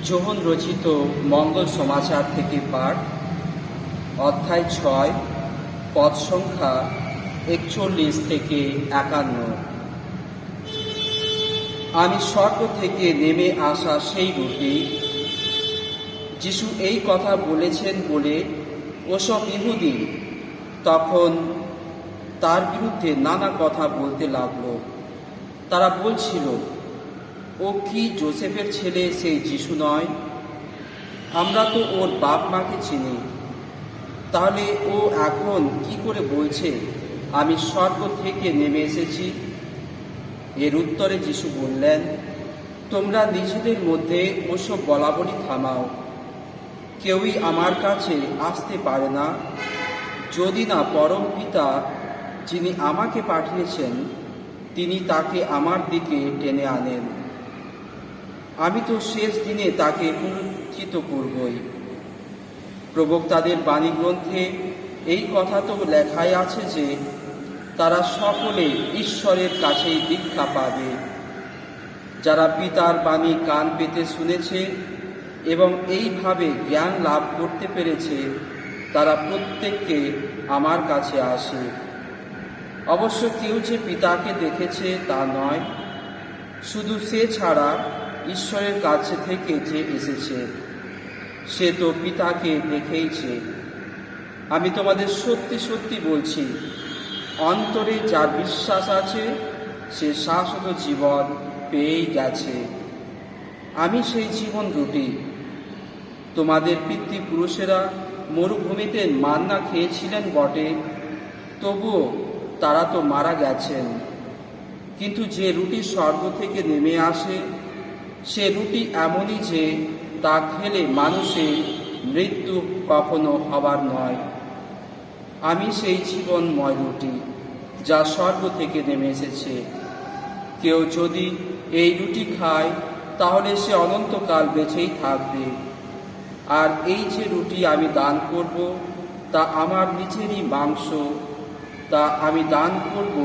যোহন রচিত মঙ্গল সমাচার থেকে পাঠ, অধ্যায় 6, পদ সংখ্যা 41 থেকে 51। আমি স্বর্গ থেকে নেমে আসা সেই রুটি। যিশু এই কথা বলেছেন বলে ওসব ইহুদি তখন তার বিরুদ্ধে নানা কথা বলতে লাগলো। তারা বলছিল, ও কি যোসেফের ছেলে সেই যিশু নয়? আমরা তো ওর বাপ মাকে চিনি, তাহলে ও এখন কি করে বলছে আমি স্বর্গ থেকে নেমে এসেছি? এর উত্তরে যিশু বললেন, তোমরা নিজেদের মধ্যে ওসব বলাবলি থামাও। কেউই আমার কাছে আসতে পারে না যদি না পরম পিতা যিনি আমাকে পাঠিয়েছেন তিনি তাকে আমার দিকে টেনে আনেন। আমি তো শেষ দিনে তাকে পুনরুত্থিত করবই। প্রবক্তাদের বাণী গ্রন্থে এই কথা তো লেখাই আছে যে তারা সকলে ঈশ্বরের কাছেই দীক্ষা পাবে। যারা পিতার বাণী কান পেতে শুনেছে এবং এইভাবে জ্ঞান লাভ করতে পেরেছে তারা প্রত্যেককে আমার কাছে আসে। অবশ্য কেউ যে পিতাকে দেখেছে তা নয়, শুধু সে ছাড়া ঈশ্বরের কাছে থেকে যে এসেছে সে তো পিতাকে দেখেইছে। আমি তোমাদের সত্যি সত্যি বলছি, অন্তরে যার বিশ্বাস আছে সে শাশ্বত জীবন পেয়েই গেছে। আমি সেই জীবন রুটি। তোমাদের পিতৃপুরুষেরা মরুভূমিতে মান্না খেয়েছিলেন বটে, তবুও তারা তো মারা গেছেন। কিন্তু যে রুটি স্বর্গ থেকে নেমে আসে সে রুটি এমনই যে তা খেলে মানুষের মৃত্যু কখনো হবার নয়। আমি সেই জীবনময় রুটি যা স্বর্গ থেকে নেমে এসেছে। কেউ যদি এই রুটি খায় তাহলে সে অনন্তকাল বেঁচেই থাকবে। আর এই যে রুটি আমি দান করব তা আমার নিজেরই মাংস, তা আমি দান করব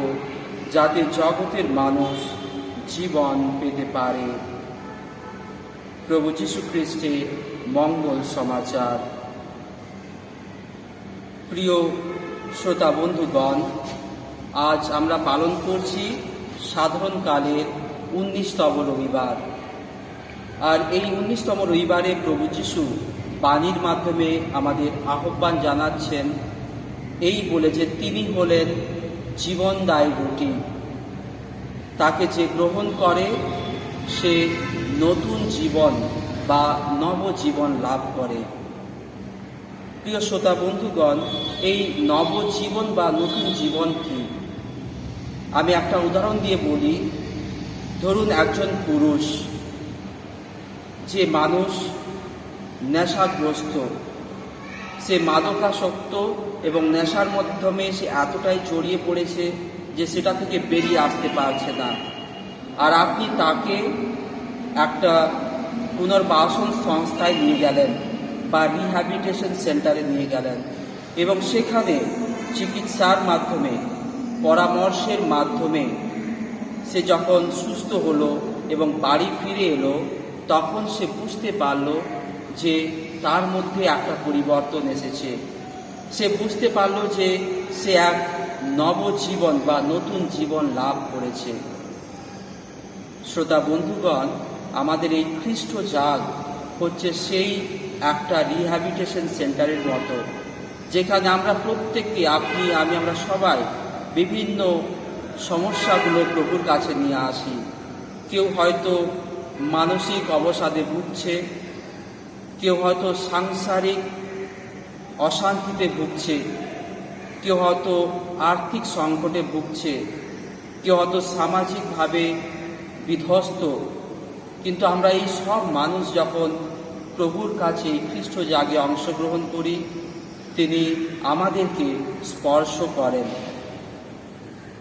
যাতে জগতের মানুষ জীবন পেতে পারে। প্রভু যীশু খ্রিস্টের মঙ্গল সমাচার। প্রিয় শ্রোতা বন্ধুগণ, আজ আমরা পালন করছি সাধারণকালের 19তম রবিবার। আর এই 19তম রবিবারে প্রভু যীশু বাণীর মাধ্যমে আমাদের আহ্বান জানাচ্ছেন এই বলে যে তিনি হলেন জীবনদায়ী রুটি। তাকে যে গ্রহণ করে সে নতুন জীবন বা নবজীবন লাভ করে। প্রিয় শ্রোতা বন্ধুগণ, এই নবজীবন বা নতুন জীবন কি? আমি একটা উদাহরণ দিয়ে বলি। ধরুন একজন পুরুষ, যে মানুষ নেশাগ্রস্ত, সে মাদকাসক্ত এবং নেশার মাধ্যমে সে এতটাই জড়িয়ে পড়েছে যে সেটা থেকে বেরিয়ে আসতে পারছে না। আর আপনি তাকে একটা পুনর্বাসন সংস্থায় নিয়ে গেলেন বা রিহ্যাবিলিটেশন সেন্টারে নিয়ে গেলেন এবং সেখানে চিকিৎসার মাধ্যমে, পরামর্শের মাধ্যমে সে যখন সুস্থ হলো এবং বাড়ি ফিরে এলো তখন সে বুঝতে পারল যে তার মধ্যে একটা পরিবর্তন এসেছে। সে বুঝতে পারল যে সে এক নবজীবন বা নতুন জীবন লাভ করেছে। শ্রোতা বন্ধুগণ, আমাদের এই খ্রিস্ট জাগ হচ্ছে সেই একটা রিহ্যাবিলিটেশন সেন্টারের মতো, যেখানে আমরা প্রত্যেককে, আপনি আমি, আমরা সবাই বিভিন্ন সমস্যাগুলো প্রভুর কাছে নিয়ে আসি। কেউ হয়তো মানসিক অবসাদে ভুগছে, কেউ হয়তো সাংসারিক অশান্তিতে ভুগছে, কেউ হয়তো আর্থিক সংকটে ভুগছে, কেউ হয়তো সামাজিকভাবে বিধ্বস্ত। কিন্তু আমরা এই সব মানুষ যখন প্রভুর কাছে খ্রিস্ট জাগে অংশগ্রহণ করি, তিনি আমাদেরকে স্পর্শ করেন।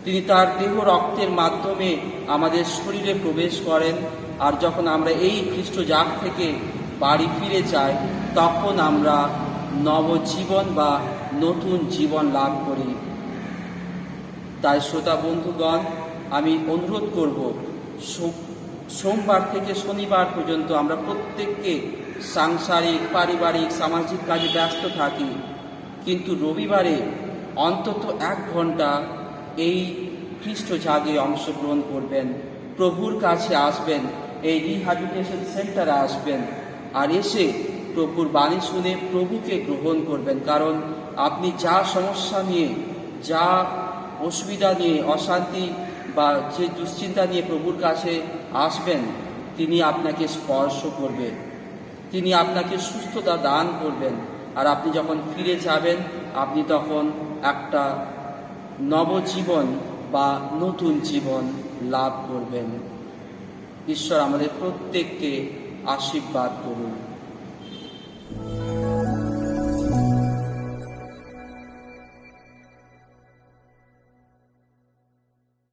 তিনি তার দেহ রক্তের মাধ্যমে আমাদের শরীরে প্রবেশ করেন। আর যখন আমরা এই খ্রিস্ট জাগ থেকে বাড়ি ফিরে যাই তখন আমরা নবজীবন বা নতুন জীবন লাভ করি। তাই শ্রোতা বন্ধুগণ, আমি অনুরোধ করব সোমবার থেকে শনিবার পর্যন্ত আমরা প্রত্যেককে সাংসারিক, পারিবারিক, সামাজিক কাজে ব্যস্ত থাকি, কিন্তু রবিবারে অন্তত 1 ঘন্টা এই খ্রিস্ট জাগে অংশগ্রহণ করবেন, প্রভুর কাছে আসবেন, এই রিহ্যাবিলিটেশন সেন্টারে আসবেন, আর এসে প্রভুর বাণী শুনে প্রভুকে গ্রহণ করবেন। কারণ আপনি যা সমস্যা নিয়ে, যা অসুবিধা নিয়ে, অশান্তি বা যে দুশ্চিন্তা নিয়ে প্রভুর কাছে আসবেন, তিনি আপনাকে স্পর্শ করবেন, তিনি আপনাকে সুস্থতা দান করবেন। আর আপনি যখন ফিরে যাবেন, আপনি তখন একটা নবজীবন বা নতুন জীবন লাভ করবেন। ঈশ্বর আমাদের প্রত্যেককে আশীর্বাদ করুন।